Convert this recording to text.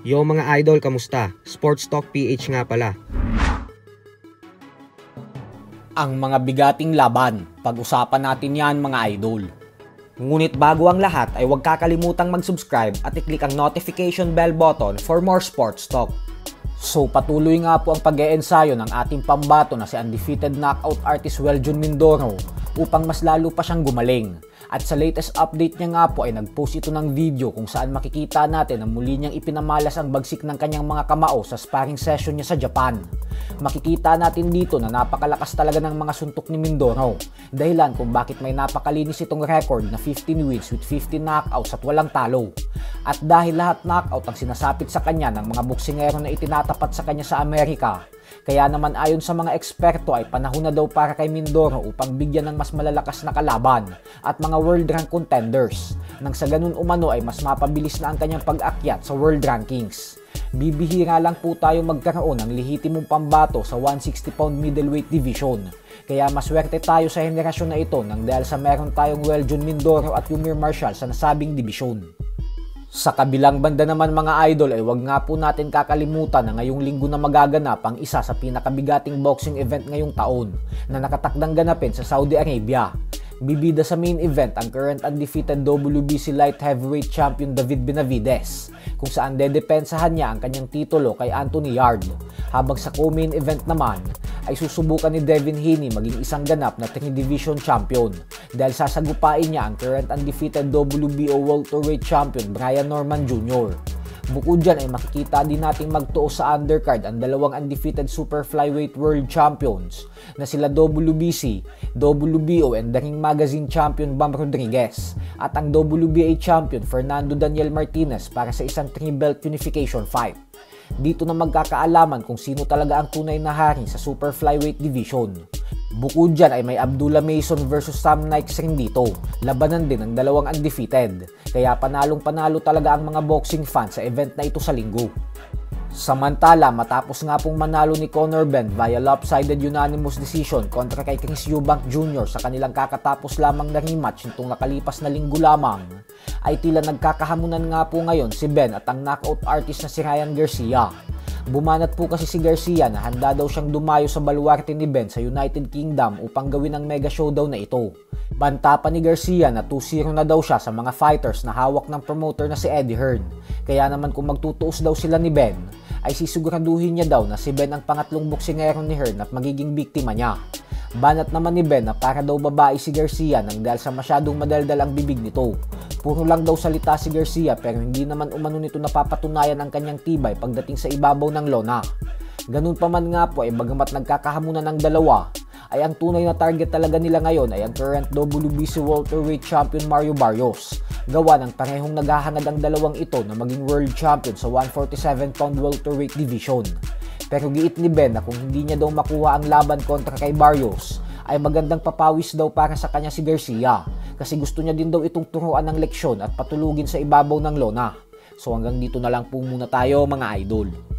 Yo mga idol, kamusta? Sports Talk PH nga pala. Ang mga bigating laban, pag-usapan natin yan mga idol. Ngunit bago ang lahat ay huwag kakalimutang mag-subscribe at i-click ang notification bell button for more sports talk. So patuloy nga po ang pag-e-ensayo ng ating pambato na si undefeated knockout artist Weljon Mindoro upang mas lalo pa siyang gumaling. At sa latest update niya nga po ay nag-post ito ng video kung saan makikita natin na muli niyang ipinamalas ang bagsik ng kanyang mga kamao sa sparring session niya sa Japan. Makikita natin dito na napakalakas talaga ng mga suntok ni Mindoro, dahilan kung bakit may napakalinis itong record na 15 wins with 15 knockouts at walang talo. At dahil lahat knockout ang sinasapit sa kanya ng mga boksingero na itinatapat sa kanya sa Amerika, kaya naman ayon sa mga eksperto ay panahon na daw para kay Mindoro upang bigyan ng mas malalakas na kalaban at mga world rank contenders, nang sa ganun umano ay mas mapabilis na ang kanyang pag-akyat sa world rankings. Bibihira lang po tayo magkaroon ng lehitimong pambato sa 160-pound middleweight division. Kaya maswerte tayo sa henerasyon na ito nang dahil sa meron tayong Weljon Mindoro at Yumir Marshall sa nasabing dibisyon. Sa kabilang banda naman mga idol ay wag nga po natin kakalimutan na ngayong linggo na magaganap ang isa sa pinakabigating boxing event ngayong taon na nakatakdang ganapin sa Saudi Arabia. Bibida sa main event ang current undefeated WBC light heavyweight champion David Benavidez, kung saan dedepensahan niya ang kanyang titulo kay Anthony Yarde, habang sa co-main event naman ay susubukan ni Devin Haney maging isang ganap na 3-division champion dahil sasagupain niya ang current undefeated WBO welterweight champion Brian Norman Jr. Bukod dyan ay makikita din nating magtuos sa undercard ang dalawang undefeated super flyweight world champions na sila WBC, WBO and The Ring Magazine champion Bam Rodriguez at ang WBA champion Fernando Daniel Martinez para sa isang 3-belt unification fight. Dito na magkakaalaman kung sino talaga ang tunay na hari sa super flyweight division. Bukod dyan ay may Abdullah Mason versus Sam Nikes rin dito. Labanan din ng dalawang undefeated. Kaya panalong-panalo talaga ang mga boxing fans sa event na ito sa linggo. Samantala, matapos nga pong manalo ni Conor Benn via lopsided unanimous decision kontra kay Chris Eubank Jr. sa kanilang kakatapos lamang na rematch nitong nakalipas na linggo lamang, ay tila nagkakahamunan nga po ngayon si Benn at ang knockout artist na si Ryan Garcia. Bumanat po kasi si Garcia na handa daw siyang dumayo sa baluarte ni Benn sa United Kingdom upang gawin ang mega showdown na ito. Banta pa ni Garcia na 2-0 na daw siya sa mga fighters na hawak ng promoter na si Eddie Hearn. Kaya naman kung magtutuos daw sila ni Benn, ay sisiguraduhin niya daw na si Benn ang pangatlong boksingero ni Hearn at magiging biktima niya. Banat naman ni Benn na para daw babae si Garcia nang dahil sa masyadong madaldal ang bibig nito. Puro lang daw salita si Garcia pero hindi naman umano nito napapatunayan ang kanyang tibay pagdating sa ibabaw ng lona. Ganun pa man nga po ay bagamat nagkakahamunan ng dalawa, ay ang tunay na target talaga nila ngayon ay ang current WBC welterweight champion Mario Barrios. Gawa ng parehong naghahangad ang dalawang ito na maging world champion sa 147-pound welterweight division. Pero giit ni Benn na kung hindi niya daw makuha ang laban kontra kay Barrios, ay magandang papawis daw para sa kanya si Garcia kasi gusto niya din daw itong turuan ng leksyon at patulugin sa ibabaw ng lona. So hanggang dito na lang po muna tayo mga idol.